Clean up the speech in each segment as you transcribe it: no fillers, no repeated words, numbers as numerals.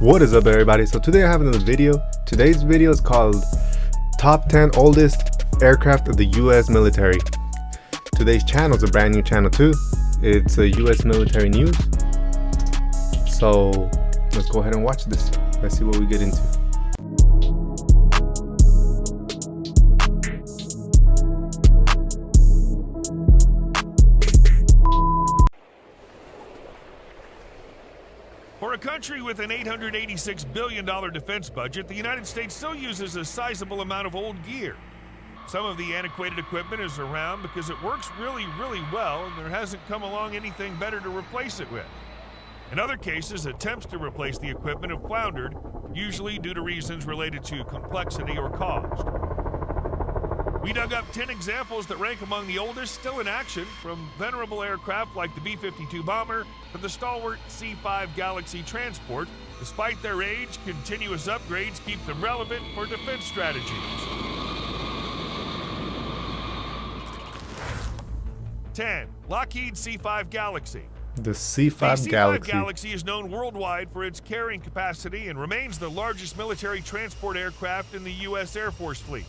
What is up, everybody? So today I have another video. Today's video is called Top 10 Oldest Aircraft of the U.S. Military. Today's channel is a brand new channel too. It's a U.S. Military News. So let's go ahead and watch this. Let's see what we get into. For a country with an $886 billion defense budget, the United States still uses a sizable amount of old gear. Some of the antiquated equipment is around because it works really well, and there hasn't come along anything better to replace it with. In other cases, attempts to replace the equipment have floundered, usually due to reasons related to complexity or cost. We dug up 10 examples that rank among the oldest still in action, from venerable aircraft like the B52 bomber to the stalwart C5 Galaxy transport. Despite their age, continuous upgrades keep them relevant for defense strategies. 10. Lockheed C5 Galaxy. The C5 The Galaxy. C5 Galaxy is known worldwide for its carrying capacity and remains the largest military transport aircraft in the U.S. Air Force fleet.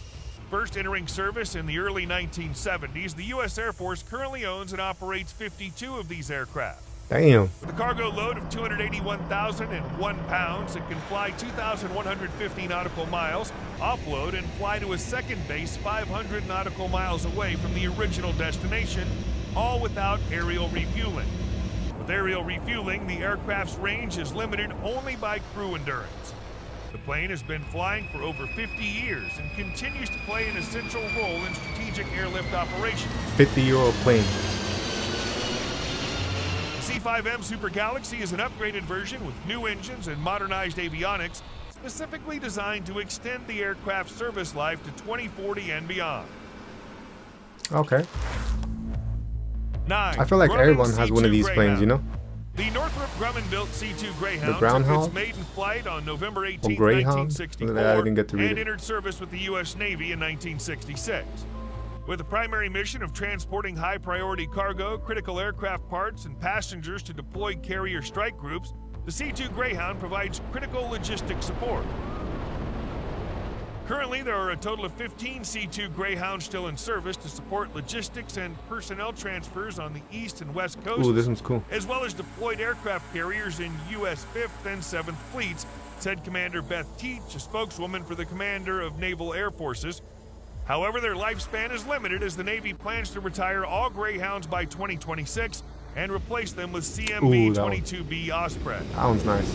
First entering service in the early 1970s, the U.S. Air Force currently owns and operates 52 of these aircraft. Damn. With a cargo load of 281,001 pounds, it can fly 2,150 nautical miles, offload, and fly to a second base 500 nautical miles away from the original destination, all without aerial refueling. With aerial refueling, the aircraft's range is limited only by crew endurance. The plane has been flying for over 50 years and continues to play an essential role in strategic airlift operations. 50-year-old plane. The C5M Super Galaxy is an upgraded version with new engines and modernized avionics, specifically designed to extend the aircraft's service life to 2040 and beyond. Okay. 9. I feel like Grumman everyone has one of C2 these Greyhound. planes, you know? The Northrop Grumman-built C2 Greyhound Greyhound? took its maiden flight on November 18, Greyhound? 1964, I didn't get to read and it. entered service with the U.S. Navy in 1966. With the primary mission of transporting high-priority cargo, critical aircraft parts, and passengers to deployed carrier strike groups, the C2 Greyhound provides critical logistic support. Currently, there are a total of 15 C2 Greyhounds still in service to support logistics and personnel transfers on the East and West Coast. Ooh, this one's cool. As well as deployed aircraft carriers in U.S. 5th and 7th Fleets, said Commander Beth Teach, a spokeswoman for the Commander of Naval Air Forces. However, their lifespan is limited as the Navy plans to retire all Greyhounds by 2026 and replace them with CMB-22B Osprey. That one's nice.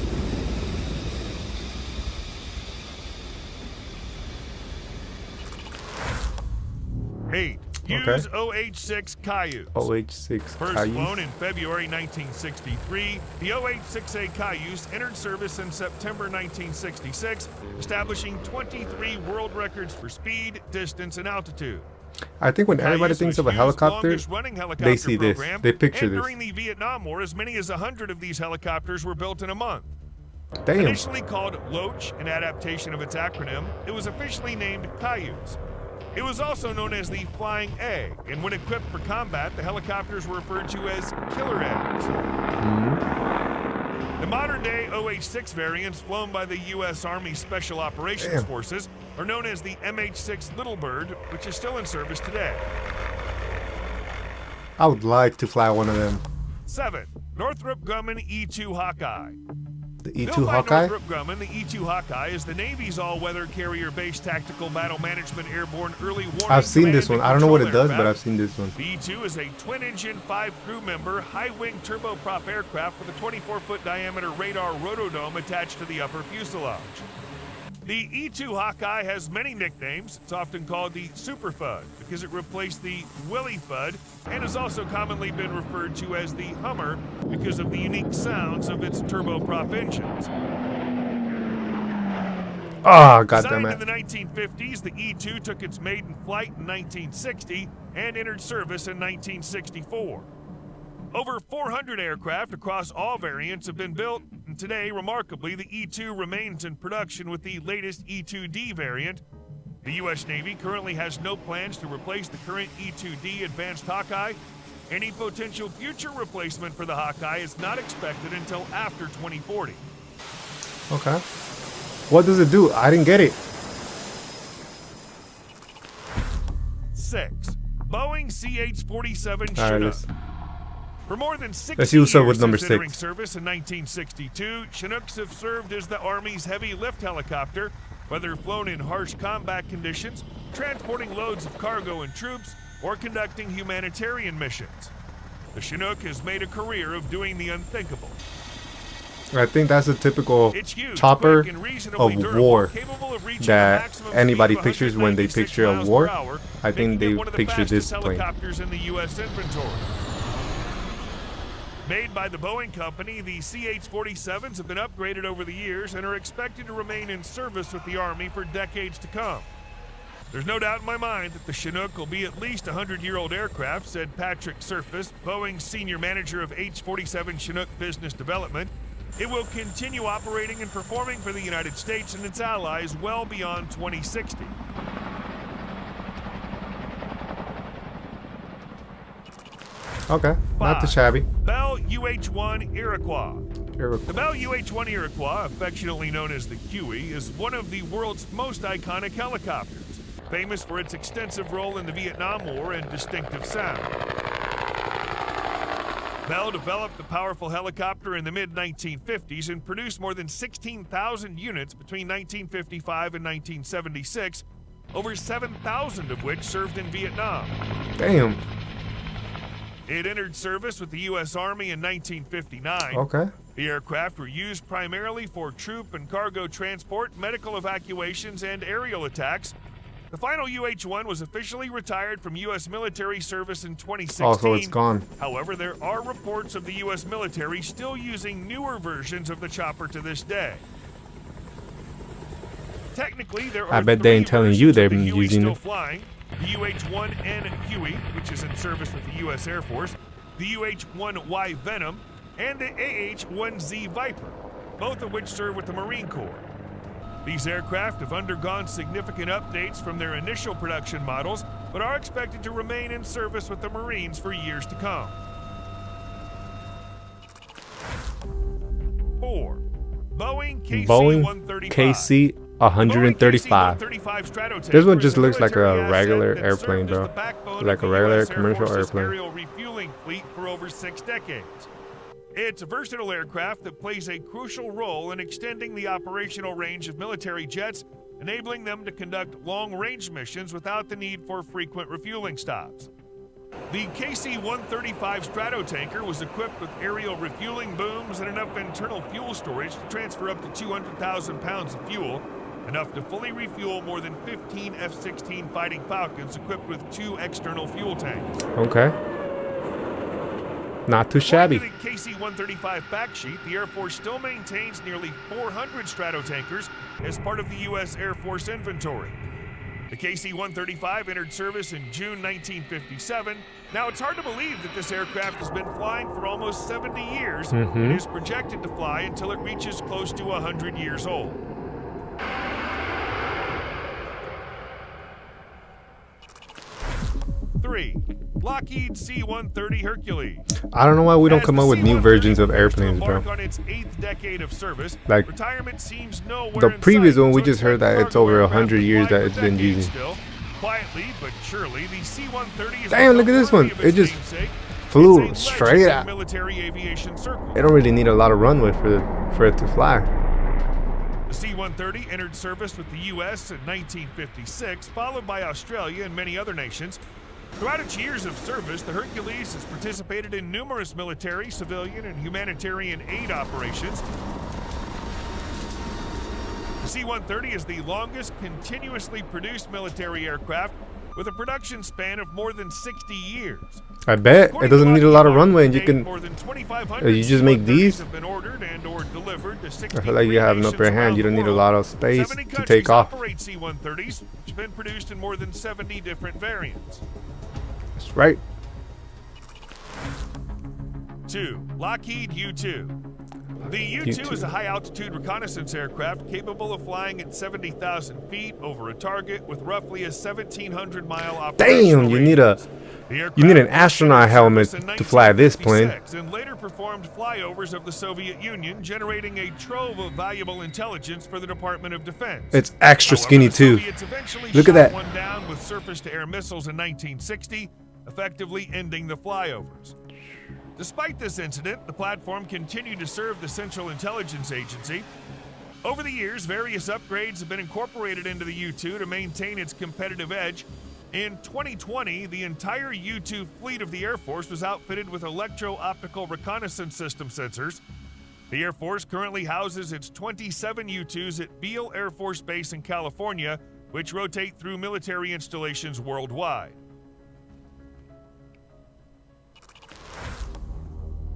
8. Hughes OH-6 Cayuse. OH-6 First Cayuse. flown in February 1963, the OH-6A Cayuse entered service in September 1966, establishing 23 world records for speed, distance, and altitude. I think when everybody thinks of a helicopter, they see this. They picture this. During the Vietnam War, as many as 100 of these helicopters were built in a month. Damn. Initially called Loach, an adaptation of its acronym, it was officially named Cayuse. It was also known as the Flying Egg, and when equipped for combat, the helicopters were referred to as killer eggs. The modern-day OH-6 variants flown by the U.S. Army Special Operations Forces are known as the MH-6 Little Bird, which is still in service today. I would like to fly one of them. 7. Northrop Grumman E2 Hawkeye. The E2 Built by Hawkeye? Northrop Grumman, the E2 Hawkeye is the Navy's all-weather carrier-based tactical battle management airborne early warning. I've seen this one. I don't know what it does, aircraft. but I've seen this one. The E2 is a twin-engine, 5-crew-member, high-wing turboprop aircraft with a 24-foot diameter radar rotodome attached to the upper fuselage. The E2 Hawkeye has many nicknames. It's often called the Super Fud because it replaced the Willy Fud, and has also commonly been referred to as the Hummer because of the unique sounds of its turboprop engines. Ah, goddamn it. Designed in the 1950s, the E2 took its maiden flight in 1960 and entered service in 1964. Over 400 aircraft across all variants have been built, and today, remarkably, the E2 remains in production with the latest E2D variant. The U.S. Navy currently has no plans to replace the current E2D Advanced Hawkeye, Any potential future replacement for the Hawkeye is not expected until after 2040. Okay. What does it do? I didn't get it. 6. Boeing CH-47 All right, Chinook. For more than 60 let's see what's up with years number since entering 6. service in 1962, Chinooks have served as the Army's heavy lift helicopter, whether flown in harsh combat conditions, transporting loads of cargo and troops, or conducting humanitarian missions. The Chinook has made a career of doing the unthinkable. I think that's a typical It's huge, chopper quick, and reasonably of durable, war capable of reaching a that maximum anybody speed of pictures when they 196 picture a miles war. per hour, I think making they it one of the picture this fastest plane. helicopters in the U.S. inventory. Made by the Boeing company, the CH-47s have been upgraded over the years and are expected to remain in service with the Army for decades to come. There's no doubt in my mind that the Chinook will be at least a 100-year-old aircraft, said Patrick Surface, Boeing's senior manager of H-47 Chinook business development. It will continue operating and performing for the United States and its allies well beyond 2060. Okay, not too shabby. Bell UH1 Iroquois. The Bell UH1 Iroquois, affectionately known as the Huey, is one of the world's most iconic helicopters, famous for its extensive role in the Vietnam War and distinctive sound. Bell developed the powerful helicopter in the mid-1950s and produced more than 16,000 units between 1955 and 1976, over 7,000 of which served in Vietnam. Damn. It entered service with the U.S. Army in 1959. Okay. The aircraft were used primarily for troop and cargo transport, medical evacuations, and aerial attacks. The final UH-1 was officially retired from U.S. military service in 2016. Oh, so it's gone. However, there are reports of the U.S. military still using newer versions of the chopper to this day. Technically, there are I bet they ain't telling you they're the Huey using still it. flying. The UH-1N Huey, which is in service with the U.S. Air Force, the UH-1Y Venom, and the AH-1Z Viper, both of which serve with the Marine Corps. These aircraft have undergone significant updates from their initial production models, but are expected to remain in service with the Marines for years to come. 4. Boeing KC135. KC135. This one just looks like a regular airplane, bro. Like a regular commercial airplane. Aerial refueling fleet for over 6 decades. It's a versatile aircraft that plays a crucial role in extending the operational range of military jets, enabling them to conduct long-range missions without the need for frequent refueling stops. The KC-135 Stratotanker was equipped with aerial refueling booms and enough internal fuel storage to transfer up to 200,000 pounds of fuel, enough to fully refuel more than 15 F-16 Fighting Falcons equipped with 2 external fuel tanks. Okay. Not too shabby. According to the KC-135 fact sheet, the Air Force still maintains nearly 400 Stratotankers as part of the U.S. Air Force inventory. The KC-135 entered service in June 1957. Now, it's hard to believe that this aircraft has been flying for almost 70 years and is projected to fly until it reaches close to 100 years old. Lockheed C130 Hercules. I don't know why we don't come up with new versions of airplanes, bro. On its 8th decade of service, like retirement seems nowhere the in previous sight, one, we so just heard that it's over 100 years that it's been using. Still. Quietly but surely, the C130 is damn, look at this one. It just flew straight out. Military aviation circle. They don't really need a lot of runway for it to fly. The C-130 entered service with the U.S. in 1956, followed by Australia and many other nations. Throughout its years of service, the Hercules has participated in numerous military, civilian, and humanitarian aid operations. The C-130 is the longest continuously produced military aircraft with a production span of more than 60 years. I bet it doesn't need a lot of runway, and you can you just make these. Have been ordered and or delivered to I feel like you have an upper hand. You don't need a lot of space to take off. Operate C-130s, which have been produced in more than 70 different variants. That's right. 2. Lockheed U2. The U2 is a high-altitude reconnaissance aircraft capable of flying at 70,000 feet over a target with roughly a 1,700-mile operational Damn, you need a The You need an aircraft astronaut helmet to fly this plane. and later performed flyovers of the Soviet Union, generating a trove of valuable intelligence for the Department of Defense. It's extra skinny the too. Soviets eventually Look at shot that. one down with surface-to-air missiles in 1960, effectively ending the flyovers. Despite this incident, the platform continued to serve the Central Intelligence Agency. Over the years, various upgrades have been incorporated into the U2 to maintain its competitive edge. In 2020, the entire U2 fleet of the Air Force was outfitted with electro-optical reconnaissance system sensors. The Air Force currently houses its 27 U2s at Beale Air Force Base in California, which rotate through military installations worldwide.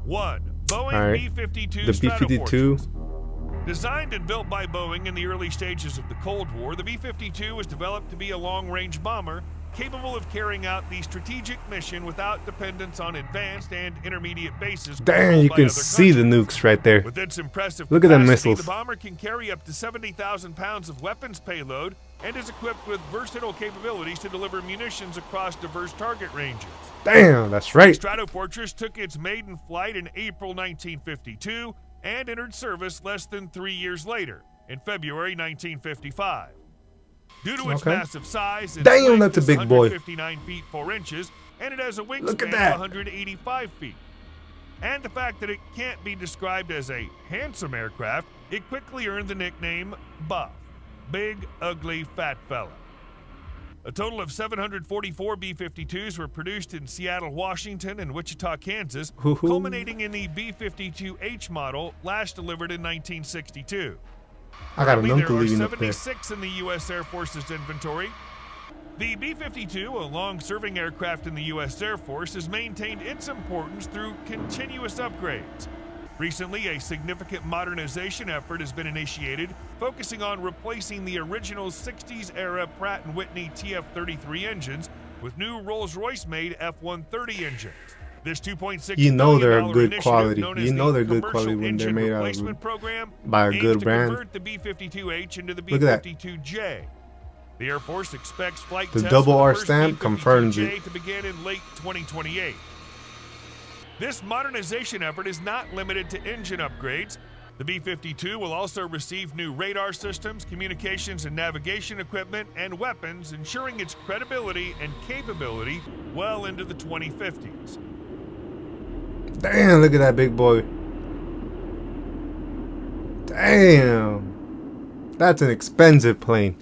1. Boeing B52 The B52. Designed and built by Boeing in the early stages of the Cold War, the B-52 was developed to be a long-range bomber capable of carrying out the strategic mission without dependence on advanced and intermediate bases. Damn, you can see the nukes right there. With its impressive Look at them capacity, missiles. the bomber can carry up to 70,000 pounds of weapons payload and is equipped with versatile capabilities to deliver munitions across diverse target ranges. Damn, that's right. Stratofortress took its maiden flight in April 1952 and entered service less than 3 years later, in February 1955. Due to its massive size, its Damn, length that's a is big boy. 159 feet 4 inches, and it has a Look at wingspan that. of 185 feet. And the fact that it can't be described as a handsome aircraft, it quickly earned the nickname Buff, Big, Ugly, Fat Fella. A total of 744 B-52s were produced in Seattle, Washington, and Wichita, Kansas, culminating in the B-52H model, last delivered in 1962. I got an Currently, uncle there are leaving up there. 76 in the U.S. Air Force's inventory. The B-52, a long-serving aircraft in the U.S. Air Force, has maintained its importance through continuous upgrades. Recently, a significant modernization effort has been initiated, focusing on replacing the original 60s-era Pratt & Whitney TF-33 engines with new Rolls-Royce-made F-130 engines. This $2.6 You know they're billion a good initiative, quality. known You as know the they're good Commercial quality when they're Engine made out Replacement of Program by a aims good to brand. convert the B-52H into the Look at that. B-52J. The Air Force expects flight The tests double for R the first stamp confirms B-52J it. to begin in late 2028. This modernization effort is not limited to engine upgrades. The B-52 will also receive new radar systems, communications and navigation equipment, and weapons, ensuring its credibility and capability well into the 2050s. Damn, look at that big boy. Damn. That's an expensive plane.